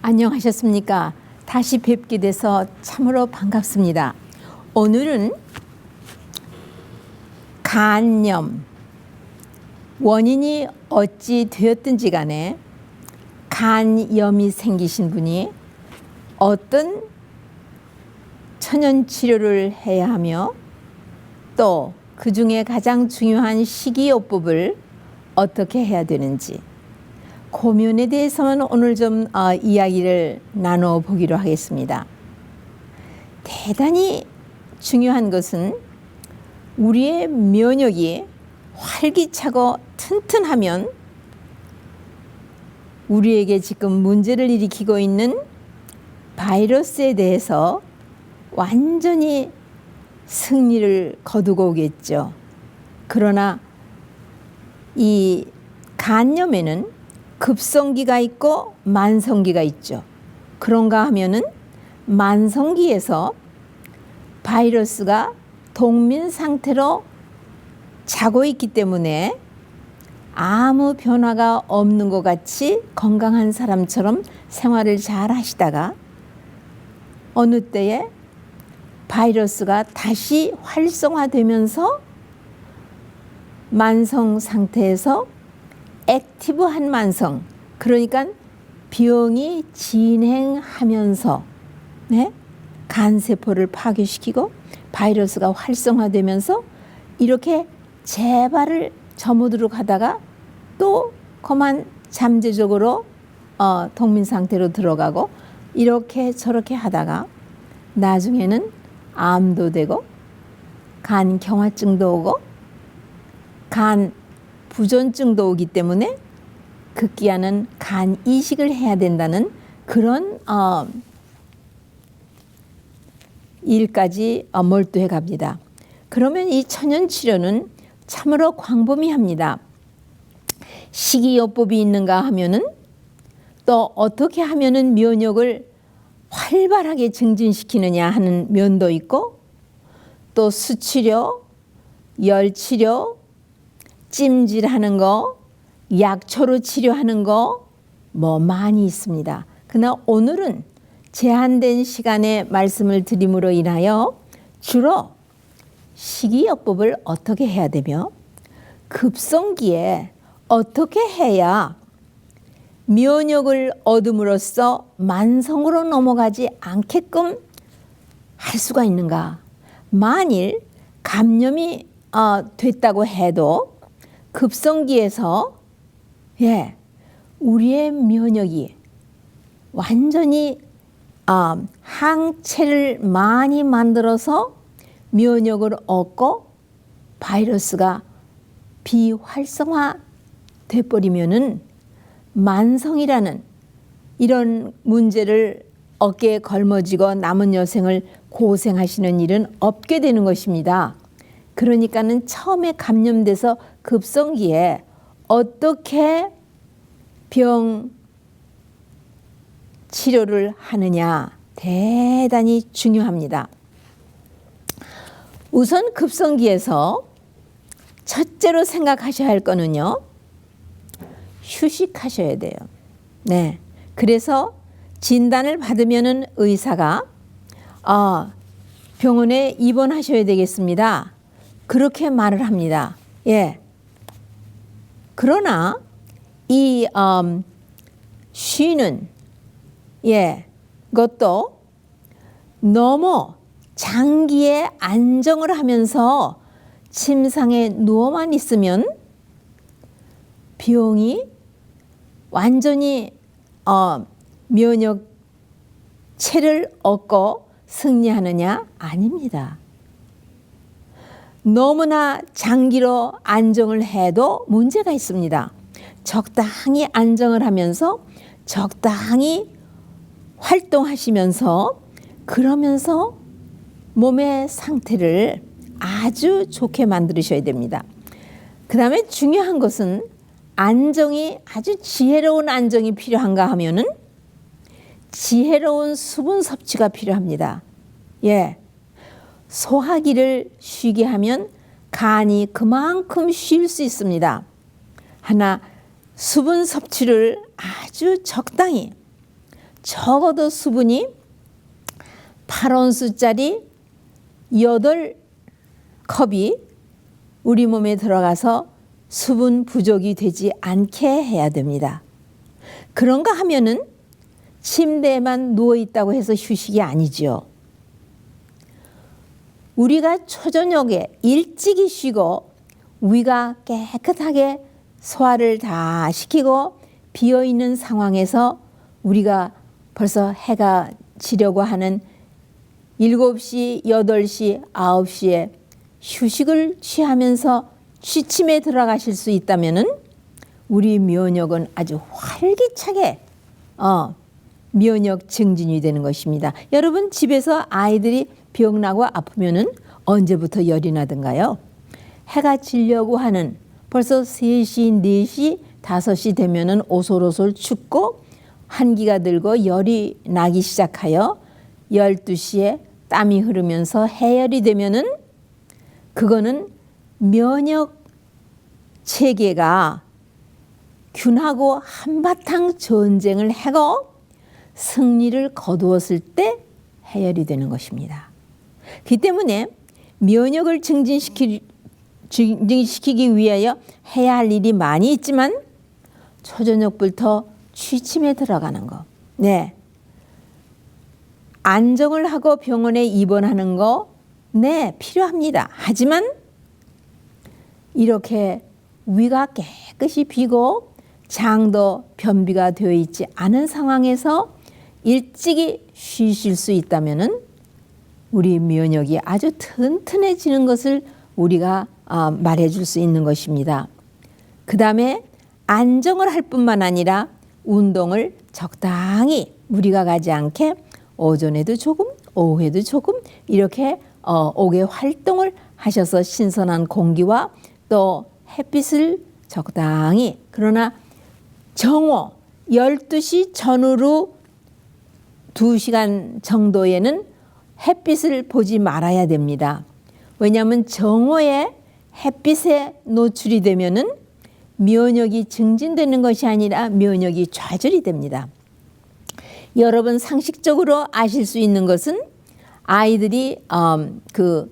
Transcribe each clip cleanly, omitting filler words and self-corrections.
안녕하셨습니까? 다시 뵙게 돼서 참으로 반갑습니다. 오늘은 간염, 원인이 어찌 되었든지 간에 간염이 생기신 분이 어떤 천연치료를 해야 하며 또 그 중에 가장 중요한 식이요법을 어떻게 해야 되는지 그 면에 대해서는 오늘 좀 이야기를 나눠보기로 하겠습니다. 대단히 중요한 것은 우리의 면역이 활기차고 튼튼하면 우리에게 지금 문제를 일으키고 있는 바이러스에 대해서 완전히 승리를 거두고 오겠죠. 그러나 이 간염에는 급성기가 있고 만성기가 있죠. 그런가 하면은 만성기에서 바이러스가 동면 상태로 자고 있기 때문에 아무 변화가 없는 것 같이 건강한 사람처럼 생활을 잘 하시다가 어느 때에 바이러스가 다시 활성화되면서 만성 상태에서 액티브한 만성, 그러니까 병이 진행하면서 간세포를 파괴시키고 바이러스가 활성화되면서 이렇게 재발을 저무도록 하다가 또 그만 잠재적으로 동면 상태로 들어가고 이렇게 저렇게 하다가 나중에는 암도 되고 간 경화증도 오고 간 부전증도 오기 때문에 급기야는 간 이식을 해야 된다는 그런 일까지 몰두해 갑니다. 그러면 이 천연치료는 참으로 광범위합니다. 식이요법이 있는가 하면은 또 어떻게 하면은 면역을 활발하게 증진시키느냐 하는 면도 있고 또 수치료, 열치료, 찜질하는 거, 약초로 치료하는 거 뭐 많이 있습니다. 그러나 오늘은 제한된 시간에 말씀을 드림으로 인하여 주로 식이요법을 어떻게 해야 되며 급성기에 어떻게 해야 면역을 얻음으로써 만성으로 넘어가지 않게끔 할 수가 있는가. 만일 감염이 됐다고 해도 급성기에서 우리의 면역이 완전히 항체를 많이 만들어서 면역을 얻고 바이러스가 비활성화 돼버리면은 만성이라는 이런 문제를 어깨에 걸머쥐고 남은 여생을 고생하시는 일은 없게 되는 것입니다. 그러니까는 처음에 감염돼서 급성기에 어떻게 병 치료를 하느냐 대단히 중요합니다. 우선 급성기에서 첫째로 생각하셔야 할 거는요. 휴식하셔야 돼요. 네. 그래서 진단을 받으면은 의사가 병원에 입원하셔야 되겠습니다. 그렇게 말을 합니다. 그러나 이 쉬는 것도 너무 장기에 안정을 하면서 침상에 누워만 있으면 병이 완전히 면역체를 얻고 승리하느냐? 아닙니다. 너무나 장기로 안정을 해도 문제가 있습니다. 적당히 안정을 하면서 적당히 활동하시면서 그러면서 몸의 상태를 아주 좋게 만드셔야 됩니다. 그 다음에 중요한 것은 안정이 아주 지혜로운 안정이 필요한가 하면은 지혜로운 수분 섭취가 필요합니다. 소화기를 쉬게 하면 간이 그만큼 쉴 수 있습니다. 하나 수분 섭취를 아주 적당히 적어도 수분이 8온스짜리 8컵이 우리 몸에 들어가서 수분 부족이 되지 않게 해야 됩니다. 그런가 하면은 침대에만 누워있다고 해서 휴식이 아니죠. 우리가 초저녁에 일찍이 쉬고 위가 깨끗하게 소화를 다 시키고 비어있는 상황에서 우리가 벌써 해가 지려고 하는 7시, 8시, 9시에 휴식을 취하면서 취침에 들어가실 수 있다면은 우리 면역은 아주 활기차게 면역 증진이 되는 것입니다. 여러분 집에서 아이들이 병나고 아프면은 언제부터 열이 나던가요? 해가 지려고 하는 벌써 3시, 4시, 5시 되면은 오솔오솔 춥고 한기가 들고 열이 나기 시작하여 12시에 땀이 흐르면서 해열이 되면은 그거는 면역 체계가 균하고 한바탕 전쟁을 하고 승리를 거두었을 때 해열이 되는 것입니다. 그 때문에 면역을 증진시키기 위하여 해야 할 일이 많이 있지만 초저녁부터 취침에 들어가는 거. 네. 안정을 하고 병원에 입원하는 거, 네, 필요합니다. 하지만 이렇게 위가 깨끗이 비고 장도 변비가 되어 있지 않은 상황에서 일찍이 쉬실 수 있다면은 우리 면역이 아주 튼튼해지는 것을 우리가 말해줄 수 있는 것입니다. 그 다음에 안정을 할 뿐만 아니라 운동을 적당히 무리가 가지 않게 오전에도 조금, 오후에도 조금 이렇게 오후에 활동을 하셔서 신선한 공기와 또 햇빛을 적당히, 그러나 정오 12시 전후로 2시간 정도에는 햇빛을 보지 말아야 됩니다. 왜냐하면 정오에 햇빛에 노출이 되면은 면역이 증진되는 것이 아니라 면역이 좌절이 됩니다. 여러분 상식적으로 아실 수 있는 것은 아이들이 그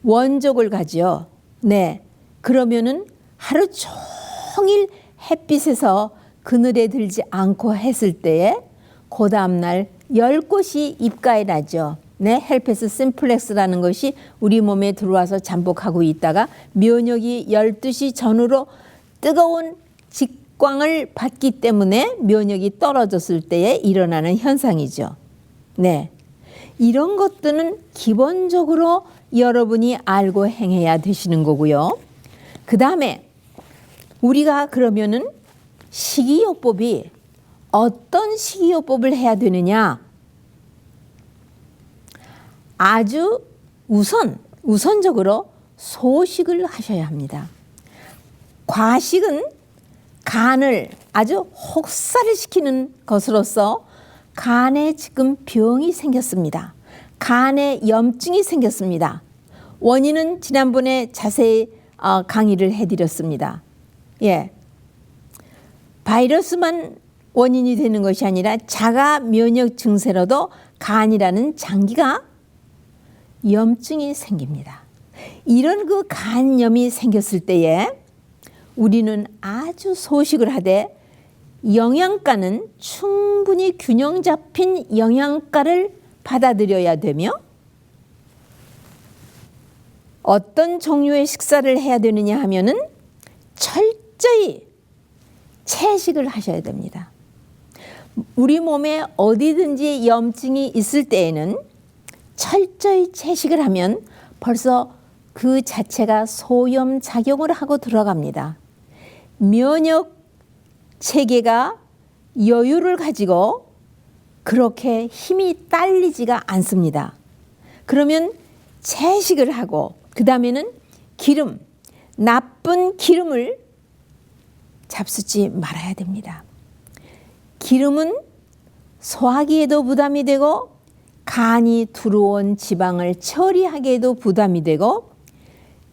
원적을 가지요. 네, 그러면은 하루 종일 햇빛에서 그늘에 들지 않고 했을 때에 그 다음날 열꽃이 입가에 나죠. 네, 헬페스 심플렉스라는 것이 우리 몸에 들어와서 잠복하고 있다가 면역이 12시 전후로 뜨거운 직광을 받기 때문에 면역이 떨어졌을 때에 일어나는 현상이죠. 네, 이런 것들은 기본적으로 여러분이 알고 행해야 되시는 거고요. 그 다음에 우리가 그러면은 식이요법이 어떤 식이요법을 해야 되느냐? 아주 우선적으로 소식을 하셔야 합니다. 과식은 간을 아주 혹사를 것으로서 간에 지금 병이 생겼습니다. 간에 염증이 생겼습니다. 원인은 지난번에 자세히 강의를 해드렸습니다. 예, 바이러스만 원인이 되는 것이 아니라 자가 면역 증세로도 간이라는 장기가 염증이 생깁니다. 이런 그 간염이 생겼을 때에 우리는 아주 소식을 하되 영양가는 충분히 균형 잡힌 영양가를 받아들여야 되며 어떤 종류의 식사를 해야 되느냐 하면은 철저히 채식을 하셔야 됩니다. 우리 몸에 어디든지 염증이 있을 때에는 철저히 채식을 하면 벌써 그 자체가 소염 작용을 하고 들어갑니다. 면역 체계가 여유를 가지고 그렇게 힘이 딸리지가 않습니다. 그러면 채식을 하고 그 다음에는 기름, 나쁜 기름을 잡수지 말아야 됩니다. 기름은 소화기에도 부담이 되고 간이 들어온 지방을 처리하기에도 부담이 되고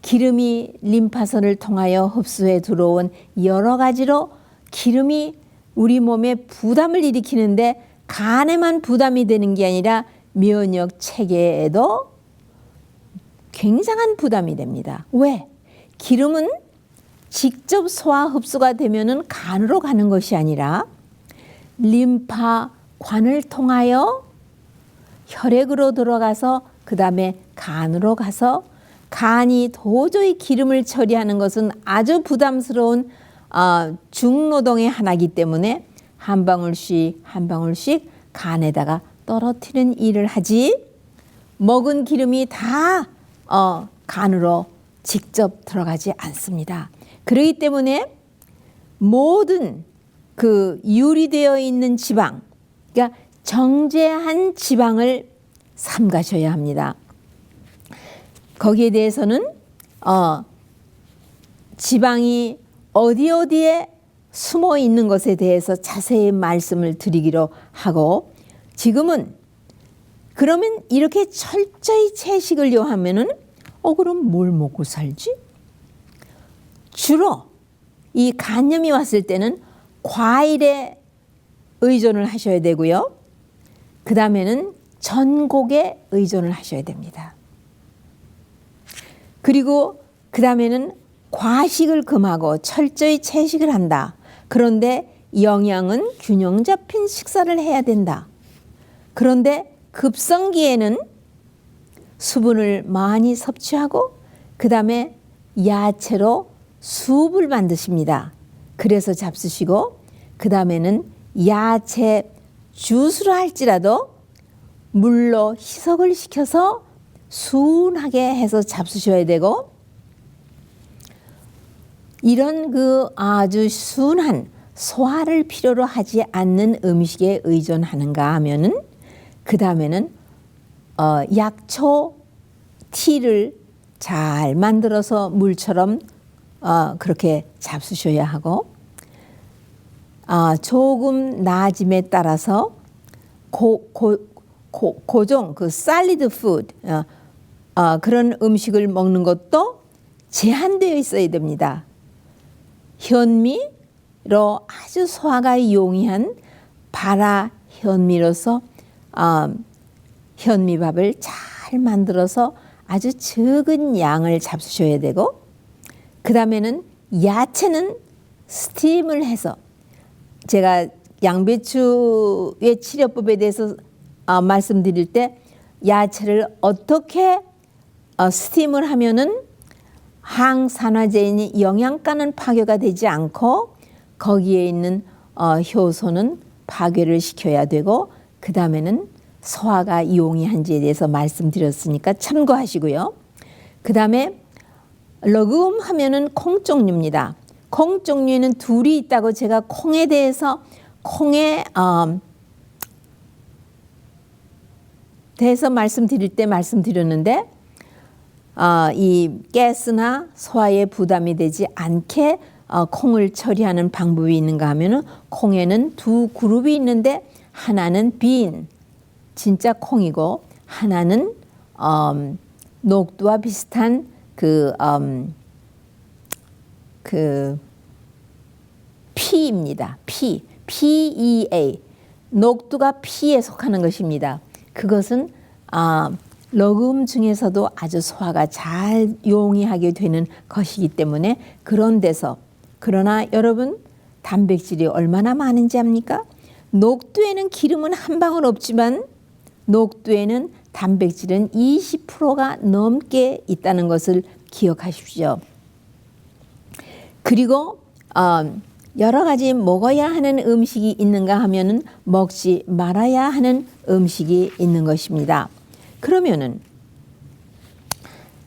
기름이 림파선을 통하여 흡수해 들어온 여러 가지로 기름이 우리 몸에 부담을 일으키는데 간에만 부담이 되는 게 아니라 면역 체계에도 굉장한 부담이 됩니다. 왜? 기름은 직접 소화 흡수가 되면은 간으로 가는 것이 아니라 림파관을 통하여 혈액으로 들어가서 그 다음에 간으로 가서 간이 도저히 기름을 처리하는 것은 아주 부담스러운 중노동의 하나이기 때문에 한 방울씩 한 방울씩 간에다가 떨어뜨리는 일을 하지 먹은 기름이 다 간으로 직접 들어가지 않습니다. 그렇기 때문에 모든 그 유리되어 있는 지방, 그러니까 정제한 지방을 삼가셔야 합니다. 거기에 대해서는 지방이 어디에 숨어 있는 것에 대해서 자세히 말씀을 드리기로 하고, 지금은 그러면 이렇게 철저히 채식을 요하면은 그럼 뭘 먹고 살지? 주로 이 간염이 왔을 때는 과일에 의존을 하셔야 되고요. 그 다음에는 전곡에 의존을 하셔야 됩니다. 그리고 그 다음에는 과식을 금하고 철저히 채식을 한다. 그런데 영양은 균형 잡힌 식사를 해야 된다. 그런데 급성기에는 수분을 많이 섭취하고 그 다음에 야채로 수업을 만드십니다. 그래서 잡수시고 그 다음에는 야채 주스를 할지라도 물로 희석을 시켜서 순하게 해서 잡수셔야 되고, 이런 그 아주 순한 소화를 필요로 하지 않는 음식에 의존하는가 하면은 그 다음에는 약초 티를 잘 만들어서 물처럼 그렇게 잡수셔야 하고, 조금 나아짐에 따라서 고종 그 샐러드 푸드 그런 음식을 먹는 것도 제한되어 있어야 됩니다. 현미로 아주 소화가 용이한 발화 현미로서 현미밥을 잘 만들어서 아주 적은 양을 잡수셔야 되고, 그 다음에는 야채는 스팀을 해서, 제가 양배추의 치료법에 대해서 말씀드릴 때 야채를 어떻게 스팀을 하면은 항산화제인 영양가는 파괴가 되지 않고 거기에 있는 효소는 파괴를 시켜야 되고, 그 다음에는 소화가 용이한지에 대해서 말씀드렸으니까 참고하시고요. 그 다음에 러금 하면은 콩 종류입니다. 콩 종류에는 둘이 있다고 제가 콩에 대해서 대해서 말씀드릴 때 말씀드렸는데, 이 가스나 소화에 부담이 되지 않게 콩을 처리하는 방법이 있는가 하면은 콩에는 두 그룹이 있는데 하나는 빈 진짜 콩이고 하나는 녹두와 비슷한 그 피입니다. PEA 녹두가 피에 속하는 것입니다. 그것은 러금 중에서도 아주 소화가 잘 용이하게 되는 것이기 때문에 그런 데서, 그러나 여러분 단백질이 얼마나 많은지 압니까? 녹두에는 기름은 한 방울 없지만 녹두에는 단백질은 20%가 넘게 있다는 것을 기억하십시오. 그리고 여러 가지 먹어야 하는 음식이 있는가 하면은 먹지 말아야 하는 음식이 있는 것입니다. 그러면은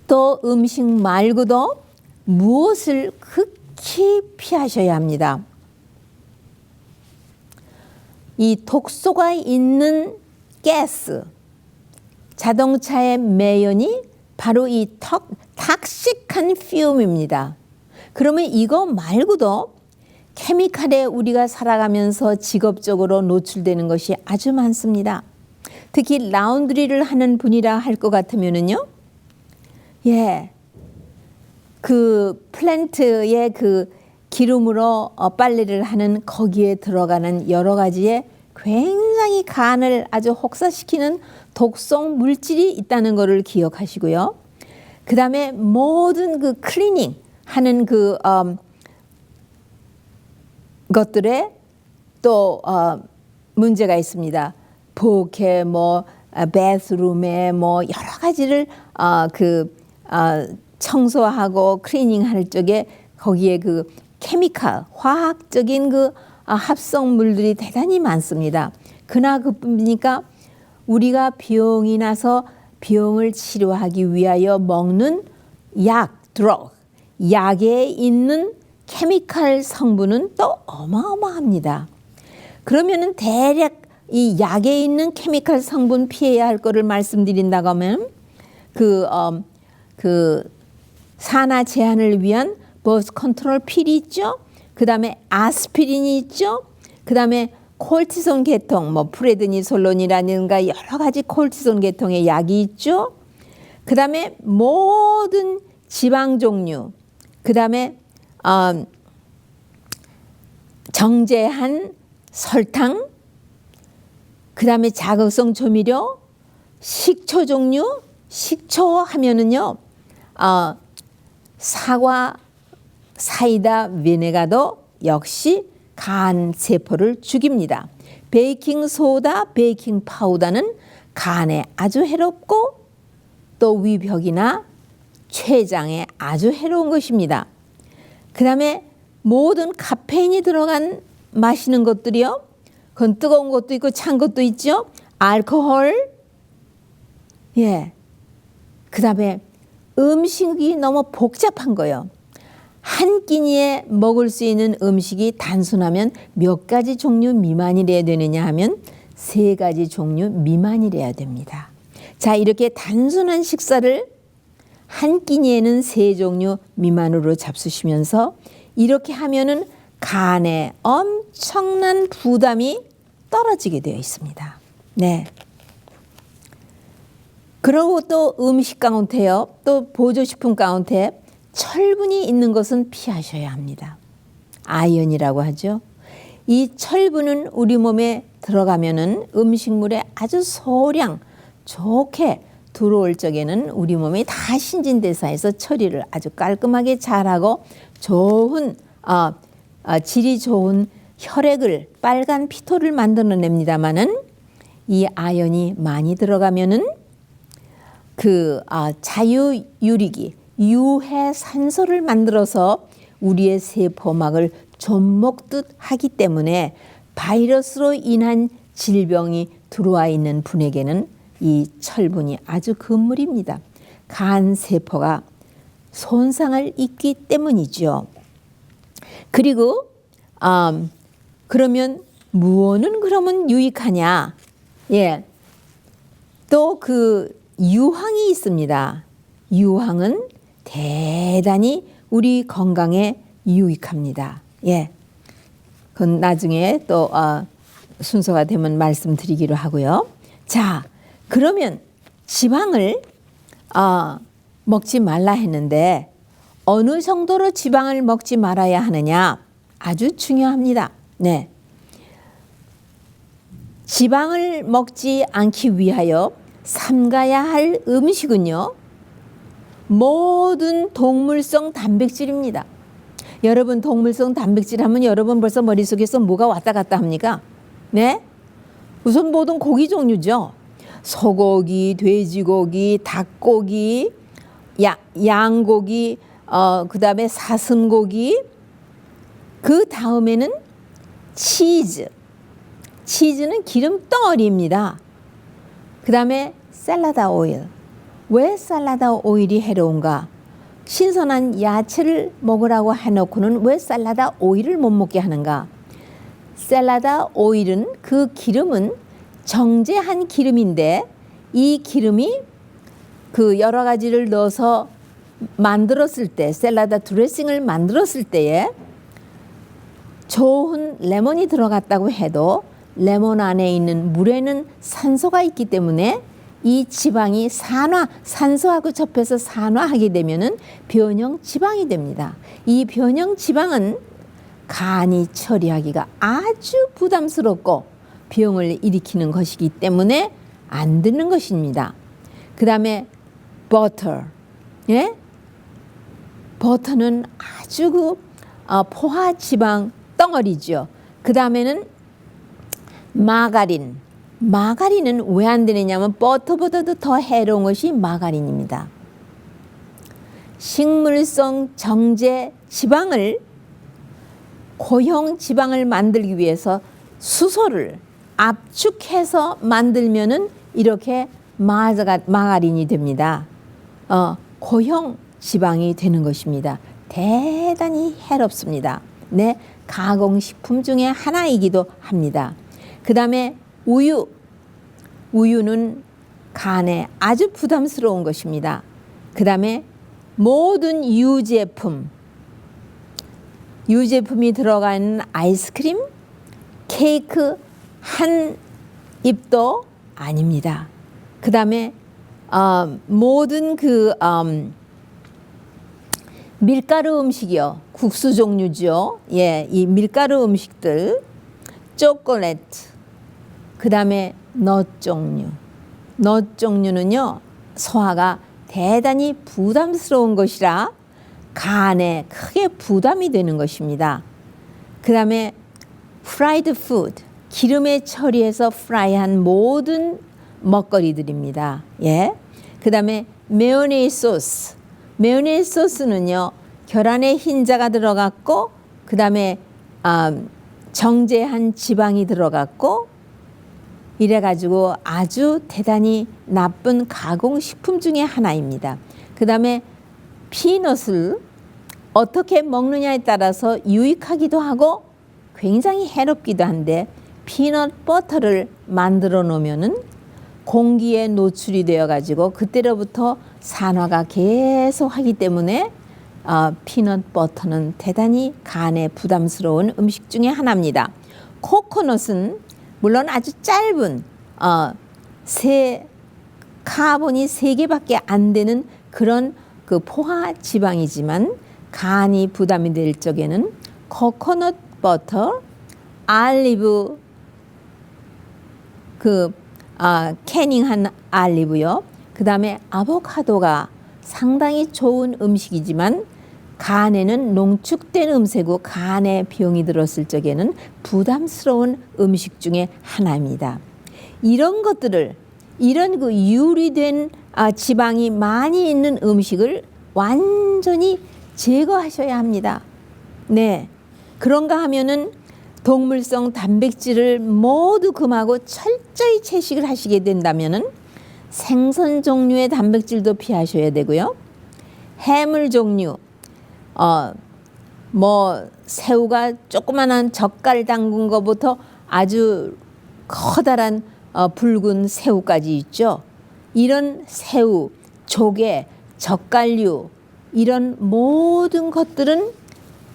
또 음식 말고도 무엇을 극히 피하셔야 합니다. 이 독소가 있는 가스, 자동차의 매연이 바로 이 탁식한 퓨움입니다. 그러면 이거 말고도 케미칼에 우리가 살아가면서 직업적으로 노출되는 것이 아주 많습니다. 특히 라운드리를 하는 분이라 할 것 같으면은요, 그 플랜트의 그 기름으로 빨래를 하는 거기에 들어가는 여러 가지의 굉장히 상당히 간을 아주 혹사시키는 독성 물질이 있다는 것을 기억하시고요. 그 다음에 모든 그 클리닝 하는 그 것들에 또 문제가 있습니다. 부엌에 뭐 베스룸에 뭐 여러 가지를 청소하고 클리닝할 적에 거기에 그 케미칼 화학적인 그 합성물들이 대단히 많습니다. 그나 그뿐이니까 우리가 병이 나서 병을 치료하기 위하여 먹는 약, 드러그, 약에 있는 케미칼 성분은 또 어마어마합니다. 그러면은 대략 이 약에 있는 케미칼 성분 피해야 할 거를 말씀드린다고 하면 산화 제한을 위한 버스 컨트롤 필이 있죠. 그 다음에 아스피린이 있죠. 그 다음에 콜티손 계통, 뭐 프레드니솔론이라든가 여러 가지 콜티손 계통의 약이 있죠. 그 다음에 모든 지방 종류, 그 다음에 정제한 설탕, 그 다음에 자극성 조미료, 식초 종류, 식초 하면은요, 사과, 사이다, 비네가도 역시 간 세포를 죽입니다. 베이킹 소다, 베이킹 파우더는 간에 아주 해롭고 또 위벽이나 췌장에 아주 해로운 것입니다. 그 다음에 모든 카페인이 들어간 마시는 것들이요. 그건 뜨거운 것도 있고 찬 것도 있죠. 알코올, 예. 그 다음에 음식이 너무 복잡한 거예요. 한 끼니에 먹을 수 있는 음식이 단순하면 몇 가지 종류 미만이래야 되느냐 하면 3가지 종류 미만이래야 됩니다. 자, 이렇게 단순한 식사를 한 끼니에는 3종류 미만으로 잡수시면서 이렇게 하면은 간에 엄청난 부담이 떨어지게 되어 있습니다. 네. 그리고 또 음식 가운데요, 또 보조식품 가운데 철분이 있는 것은 피하셔야 합니다. 아연이라고 하죠. 이 철분은 우리 몸에 들어가면은 음식물에 아주 소량 좋게 들어올 적에는 우리 몸이 다 신진대사해서 처리를 아주 깔끔하게 잘하고 좋은 질이 좋은 혈액을 빨간 피토를 만들어냅니다마는 이 아연이 많이 들어가면은 자유유리기 유해 산소를 만들어서 우리의 세포막을 좀 먹듯 하기 때문에 바이러스로 인한 질병이 들어와 있는 분에게는 이 철분이 아주 금물입니다. 간 세포가 손상을 입기 때문이죠. 그리고 그러면 무엇은 그러면 유익하냐? 예, 또 유황이 있습니다. 유황은 대단히 우리 건강에 유익합니다. 예, 그건 나중에 또 순서가 되면 말씀드리기로 하고요. 자, 그러면 지방을 먹지 말라 했는데 어느 정도로 지방을 먹지 말아야 하느냐? 아주 중요합니다. 네, 지방을 먹지 않기 위하여 삼가야 할 음식은요, 모든 동물성 단백질입니다. 여러분, 동물성 단백질 하면 여러분 벌써 머릿속에서 뭐가 왔다 갔다 합니까? 네? 우선 모든 고기 종류죠. 소고기, 돼지고기, 닭고기, 양고기, 그 다음에 사슴고기, 그 다음에는 치즈. 치즈는 기름 덩어리입니다. 그 다음에 샐러드 오일. 왜 샐러드 오일이 해로운가? 신선한 야채를 먹으라고 해놓고는 왜 샐러드 오일을 못 먹게 하는가? 샐러드 오일은 그 기름은 정제한 기름인데 이 기름이 여러 가지를 넣어서 만들었을 때, 샐러드 드레싱을 만들었을 때에 좋은 레몬이 들어갔다고 해도 레몬 안에 있는 물에는 산소가 있기 때문에 이 지방이 산소하고 접해서 산화하게 되면은 변형 지방이 됩니다. 이 변형 지방은 간이 처리하기가 아주 부담스럽고 병을 일으키는 것이기 때문에 안 드는 것입니다. 그 다음에 버터, 예? 버터는 아주 그 포화 지방 덩어리죠. 그 다음에는 마가린. 마가린은 왜 안 되느냐면 버터보다도 더 해로운 것이 마가린입니다. 식물성 정제 지방을 고형 지방을 만들기 위해서 수소를 압축해서 만들면은 이렇게 마가린이 됩니다. 고형 지방이 되는 것입니다. 대단히 해롭습니다. 네, 가공식품 중에 하나이기도 합니다. 그 다음에 우유. 우유는 간에 아주 부담스러운 것입니다. 그 다음에 모든 유제품이 들어가 있는 아이스크림, 케이크 한 입도 아닙니다. 그 다음에 모든 밀가루 음식이요. 국수 종류죠. 예, 이 밀가루 음식들, 초콜릿, 그 다음에 넛 종류. 넛 종류는요, 소화가 대단히 부담스러운 것이라 간에 크게 부담이 되는 것입니다. 그 다음에 프라이드 푸드, 기름에 처리해서 프라이한 모든 먹거리들입니다. 예. 그 다음에 메요네즈 소스. 메요네즈 소스는요, 계란에 흰자가 들어갔고, 그 다음에 정제한 지방이 들어갔고, 이래가지고 아주 대단히 나쁜 가공식품 중에 하나입니다. 그 다음에 피넛을 어떻게 먹느냐에 따라서 유익하기도 하고 굉장히 해롭기도 한데, 피넛 버터를 만들어 놓으면은 공기에 노출이 되어 가지고 그때로부터 산화가 계속 하기 때문에 피넛 버터는 대단히 간에 부담스러운 음식 중에 하나입니다. 코코넛은 물론 아주 짧은 카본이 3개밖에 안 되는 그런 그 포화 지방이지만 간이 부담이 될 적에는 코코넛 버터, 알리브 캐닝한 알리브요. 그 다음에 아보카도가 상당히 좋은 음식이지만 간에는 농축된 음식이고 간에 병이 들었을 적에는 부담스러운 음식 중에 하나입니다. 이런 것들을 이런 그 유리된 지방이 많이 있는 음식을 완전히 제거하셔야 합니다. 네, 그런가 하면은 동물성 단백질을 모두 금하고 철저히 채식을 하시게 된다면은 생선 종류의 단백질도 피하셔야 되고요. 해물 종류, 새우가 조그만한 젓갈 담근 것부터 아주 커다란 붉은 새우까지 있죠. 이런 새우, 조개, 젓갈류 이런 모든 것들은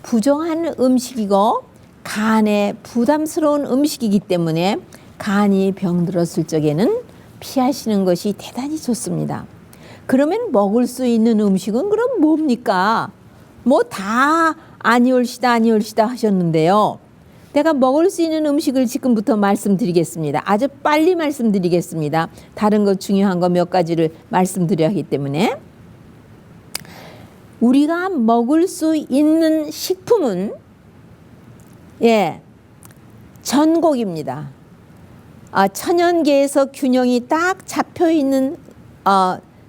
부정한 음식이고 간에 부담스러운 음식이기 때문에 간이 병들었을 적에는 피하시는 것이 대단히 좋습니다. 그러면 먹을 수 있는 음식은 그럼 뭡니까? 뭐 다 아니올시다 하셨는데요. 내가 먹을 수 있는 음식을 지금부터 말씀드리겠습니다. 아주 빨리 말씀드리겠습니다. 다른 것 중요한 거 몇 가지를 말씀드려야 하기 때문에. 우리가 먹을 수 있는 식품은 전곡입니다. 천연계에서 균형이 딱 잡혀 있는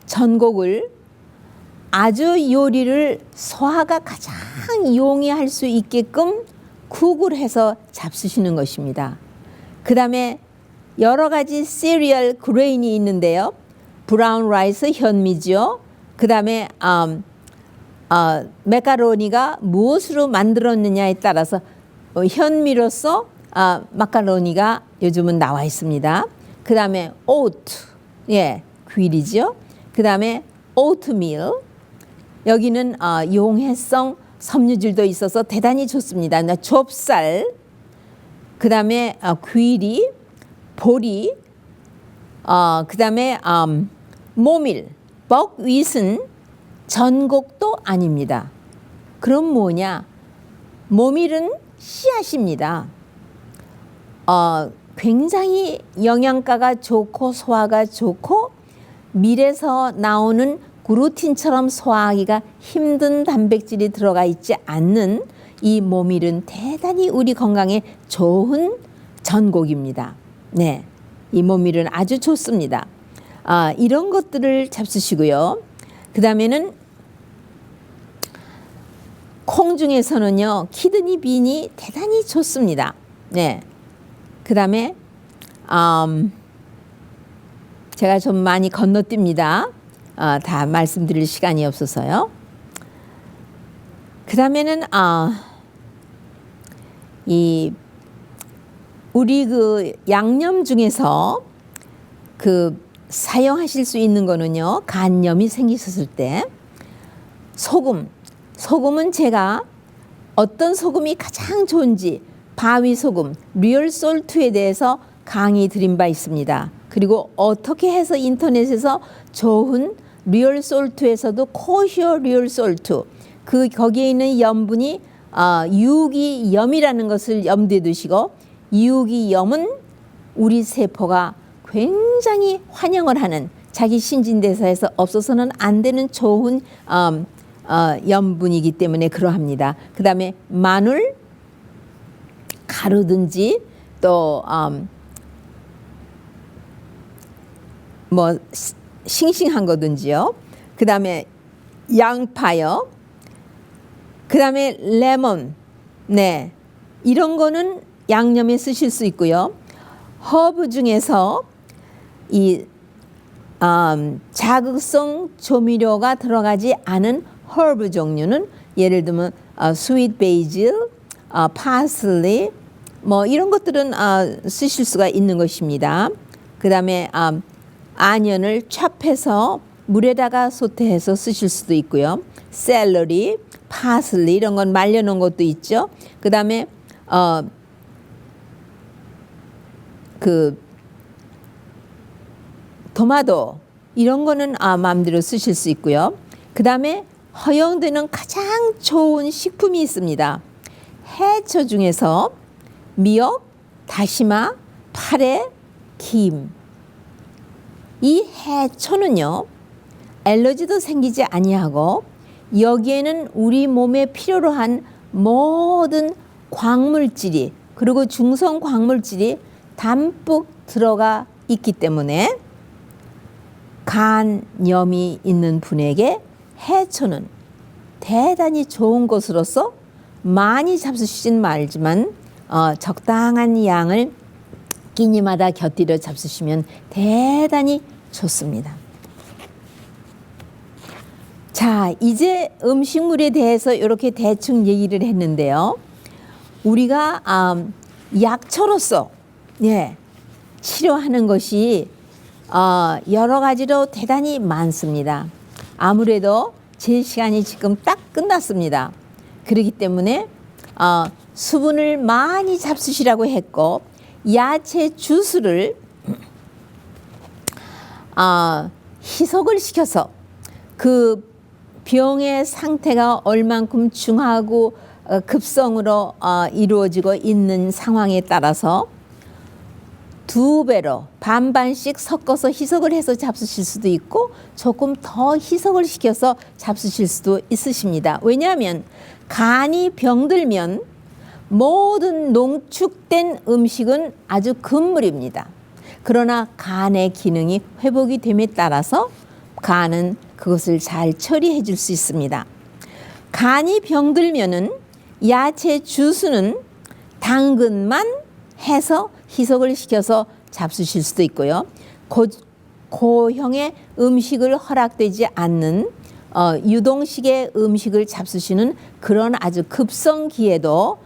전곡을 아주 요리를 소화가 가장 용이할 수 있게끔 쿡을 해서 잡수시는 것입니다. 그 다음에 여러 가지 시리얼 그레인이 있는데요. 브라운 라이스 현미죠. 그 다음에 마카로니가 무엇으로 만들었느냐에 따라서 현미로서 마카로니가 요즘은 나와 있습니다. 그 다음에 오트, 귀리죠. 그 다음에 오트밀, 여기는 용해성 섬유질도 있어서 대단히 좋습니다. 좁쌀, 그 다음에 귀리, 보리, 그 다음에 모밀, 벅윗은 전곡도 아닙니다. 그럼 뭐냐? 모밀은 씨앗입니다. 굉장히 영양가가 좋고 소화가 좋고 밀에서 나오는 글루틴처럼 소화하기가 힘든 단백질이 들어가 있지 않는 이 모밀은 대단히 우리 건강에 좋은 전곡입니다. 네, 이 모밀은 아주 좋습니다. 이런 것들을 잡수시고요. 그 다음에는 콩 중에서는요, 키드니 빈이 대단히 좋습니다. 네, 그 다음에 제가 좀 많이 건너뜁니다. 다 말씀드릴 시간이 없어서요. 그 다음에는 우리 그 양념 중에서 그 사용하실 수 있는 거는요, 간염이 생기셨을 때 소금은 제가 어떤 소금이 가장 좋은지 바위 소금, 리얼 솔트에 대해서 강의 드린 바 있습니다. 그리고 어떻게 해서 인터넷에서 좋은 리얼 솔트에서도 코시어 리얼 솔트, 거기에 있는 염분이 유기염이라는 것을 염두에 두시고, 유기염은 우리 세포가 굉장히 환영을 하는, 자기 신진대사에서 없어서는 안 되는 좋은 염분이기 때문에 그러합니다. 그 다음에 마늘, 가루든지 또 뭐 싱싱한 거든지요. 그 다음에 양파요. 그 다음에 레몬, 네, 이런 거는 양념에 쓰실 수 있고요. 허브 중에서 이 자극성 조미료가 들어가지 않은 허브 종류는 예를 들면 스윗 베이질, 파슬리, 뭐 이런 것들은 쓰실 수가 있는 것입니다. 그 다음에 아니언을 찹해서 물에다가 소태해서 쓰실 수도 있고요. 샐러리, 파슬리 이런 건 말려놓은 것도 있죠. 그 다음에 그 토마토 이런 거는 마음대로 쓰실 수 있고요. 그 다음에 허용되는 가장 좋은 식품이 있습니다. 해초 중에서 미역, 다시마, 파래, 김. 이 해초는요, 알러지도 생기지 아니하고 여기에는 우리 몸에 필요로 한 모든 광물질이, 그리고 중성 광물질이 담뿍 들어가 있기 때문에 간염이 있는 분에게 해초는 대단히 좋은 것으로서 많이 잡수시진 말지만 적당한 양을 끼니마다 곁들여 잡수시면 대단히 좋습니다. 자, 이제 음식물에 대해서 이렇게 대충 얘기를 했는데요. 우리가 약초로서 치료하는 것이 여러 가지로 대단히 많습니다. 아무래도 제 시간이 지금 딱 끝났습니다. 그렇기 때문에 수분을 많이 잡수시라고 했고, 야채 주스를 희석을 시켜서 그 병의 상태가 얼만큼 중하고 급성으로 이루어지고 있는 상황에 따라서 2배로 반반씩 섞어서 희석을 해서 잡수실 수도 있고 조금 더 희석을 시켜서 잡수실 수도 있으십니다. 왜냐하면 간이 병들면 모든 농축된 음식은 아주 금물입니다. 그러나 간의 기능이 회복이 됨에 따라서 간은 그것을 잘 처리해 줄 수 있습니다. 간이 병들면은 야채 주스는 당근만 해서 희석을 시켜서 잡수실 수도 있고요. 고형의 음식을 허락되지 않는 유동식의 음식을 잡수시는 그런 아주 급성기에도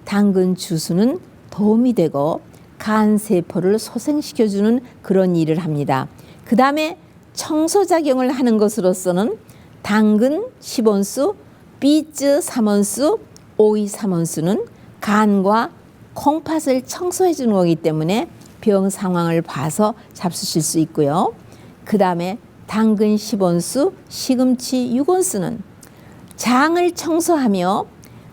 당근 주스는 도움이 되고 간세포를 소생시켜주는 그런 일을 합니다. 그 다음에 청소작용을 하는 것으로서는 당근 10온수, 비츠 3온수, 오이 3온수는 간과 콩팥을 청소해 주는 거기 때문에 병 상황을 봐서 잡수실 수 있고요. 그 다음에 당근 10온수, 시금치 6온수는 장을 청소하며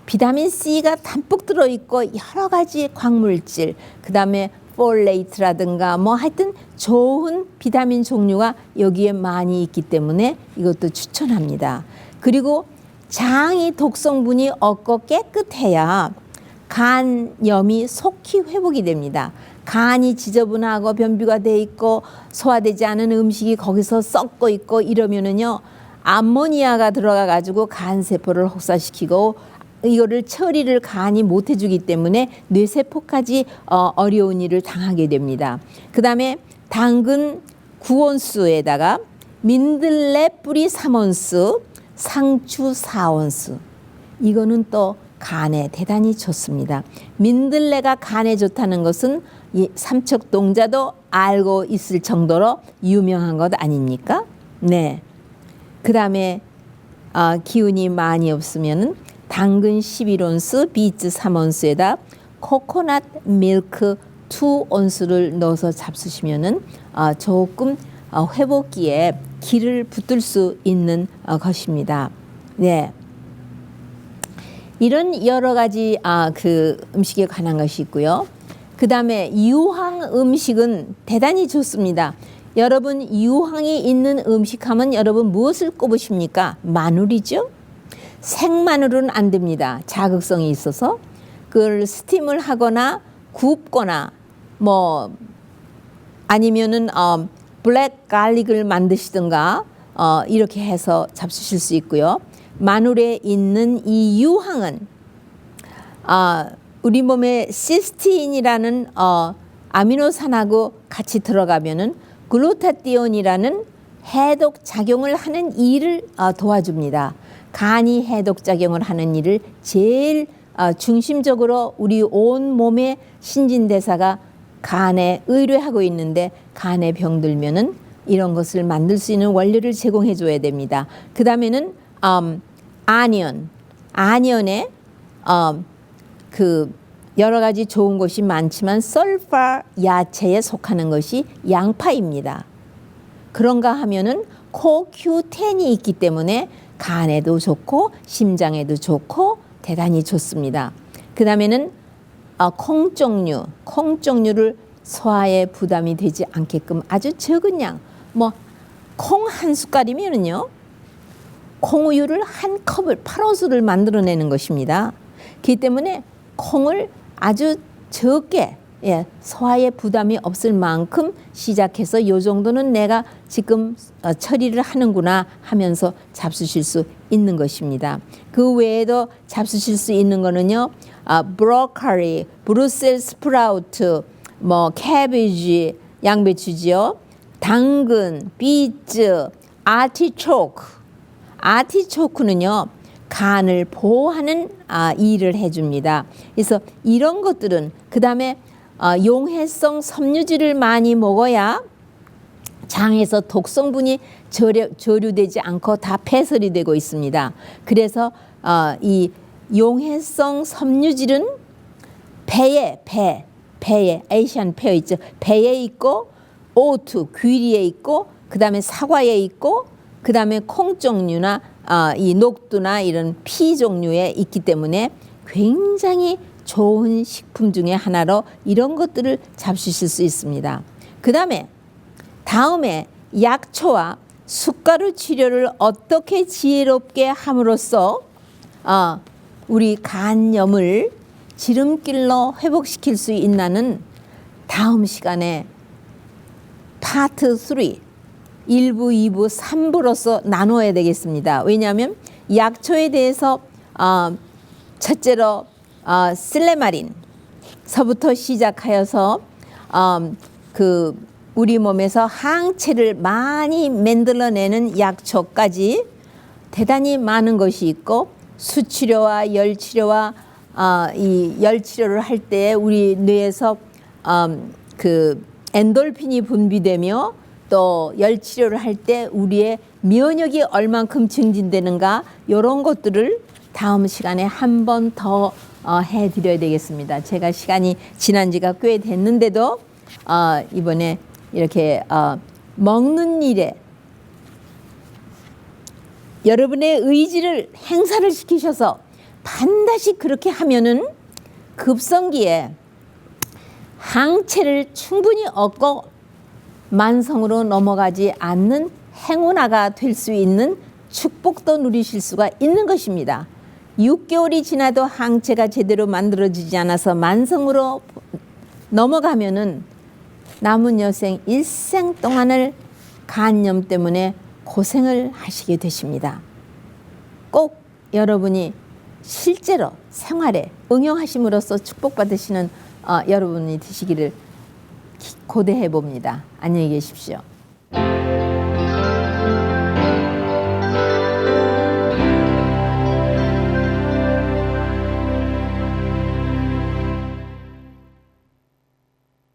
비타민 C가 담뿍 들어있고 여러 가지 광물질, 그 다음에 폴레이트라든가 뭐 하여튼 좋은 비타민 종류가 여기에 많이 있기 때문에 이것도 추천합니다. 그리고 장이 독성분이 없고 깨끗해야 간염이 속히 회복이 됩니다. 간이 지저분하고 변비가 돼 있고 소화되지 않은 음식이 거기서 썩고 있고 이러면은요, 암모니아가 들어가 가지고 간세포를 혹사시키고 이거를 처리를 간이 못 해주기 때문에 뇌세포까지 어려운 일을 당하게 됩니다. 그 다음에 당근 9온스에다가 민들레 뿌리 3온스, 상추 4온스. 이거는 또 간에 대단히 좋습니다. 민들레가 간에 좋다는 것은 이 삼척동자도 알고 있을 정도로 유명한 것 아닙니까? 네. 그 다음에 기운이 많이 없으면은 당근 11온스, 비트 3온스에다 코코넛 밀크 2온스를 넣어서 잡수시면은 조금 회복기에 기를 붙들 수 있는 것입니다. 네. 이런 여러 가지 그 음식에 관한 것이 있고요. 그 다음에 유황 음식은 대단히 좋습니다. 여러분 유황이 있는 음식하면 여러분 무엇을 꼽으십니까? 마늘이죠. 생마늘은 안 됩니다. 자극성이 있어서 그걸 스팀을 하거나 굽거나 뭐 아니면은 블랙 갈릭을 만드시든가 이렇게 해서 잡수실 수 있고요. 마늘에 있는 이 유황은 우리 몸에 시스틴이라는 아미노산하고 같이 들어가면은 글루타티온이라는 해독 작용을 하는 일을 도와줍니다. 간이 해독 작용을 하는 일을 제일 중심적으로 우리 온 몸의 신진대사가 간에 의뢰하고 있는데 간에 병들면은 이런 것을 만들 수 있는 원료를 제공해 줘야 됩니다. 그 다음에는 아니언에 그 여러 가지 좋은 것이 많지만 썰파 야채에 속하는 것이 양파입니다. 그런가 하면은 코큐텐이 있기 때문에 간에도 좋고 심장에도 좋고 대단히 좋습니다. 그 다음에는 콩종류를 소화에 부담이 되지 않게끔 아주 적은 양, 뭐 콩 한 숟갈이면은요, 콩우유를 한 컵을 8온스를 만들어내는 것입니다. 그렇기 때문에 콩을 아주 적게 소화에 부담이 없을 만큼 시작해서 요 정도는 내가 지금 처리를 하는구나 하면서 잡수실 수 있는 것입니다. 그 외에도 잡수실 수 있는 거는요, 브로콜리, 브루셀 스프라우트, 뭐 캐비지, 양배추지요, 당근, 비트, 아티초크는요 간을 보호하는 일을 해줍니다. 그래서 이런 것들은 그 다음에 용해성 섬유질을 많이 먹어야 장에서 독성분이 저류되지 않고 다 폐설이 되고 있습니다. 그래서 이 용해성 섬유질은 배에 에이시안 페어 있죠. 배에 있고 오트 귀리에 있고 그 다음에 사과에 있고 그 다음에 콩 종류나 이 녹두나 이런 피 종류에 있기 때문에 굉장히 좋은 식품 중에 하나로 이런 것들을 잡수실 수 있습니다. 그 다음에 약초와 숟가루 치료를 어떻게 지혜롭게 함으로써 우리 간염을 지름길로 회복시킬 수 있나는 다음 시간에 파트 3 1부, 2부, 3부로서 나누어야 되겠습니다. 왜냐하면 약초에 대해서 첫째로 실레마린서부터 시작하여서 그 우리 몸에서 항체를 많이 만들어내는 약초까지 대단히 많은 것이 있고 수치료와 열치료와 이 열치료를 할 때 우리 뇌에서 그 엔돌핀이 분비되며 또 열치료를 할 때 우리의 면역이 얼만큼 증진되는가 이런 것들을 다음 시간에 한 번 더 해드려야 되겠습니다. 제가 시간이 지난 지가 꽤 됐는데도 이번에 이렇게 먹는 일에 여러분의 의지를 행사를 시키셔서 반드시 그렇게 하면은 급성기에 항체를 충분히 얻고 만성으로 넘어가지 않는 행운아가 될 수 있는 축복도 누리실 수가 있는 것입니다. 6개월이 지나도 항체가 제대로 만들어지지 않아서 만성으로 넘어가면은 남은 여생 일생 동안을 간염 때문에 고생을 하시게 되십니다. 꼭 여러분이 실제로 생활에 응용하심으로써 축복받으시는 여러분이 되시기를 고대해 봅니다. 안녕히 계십시오.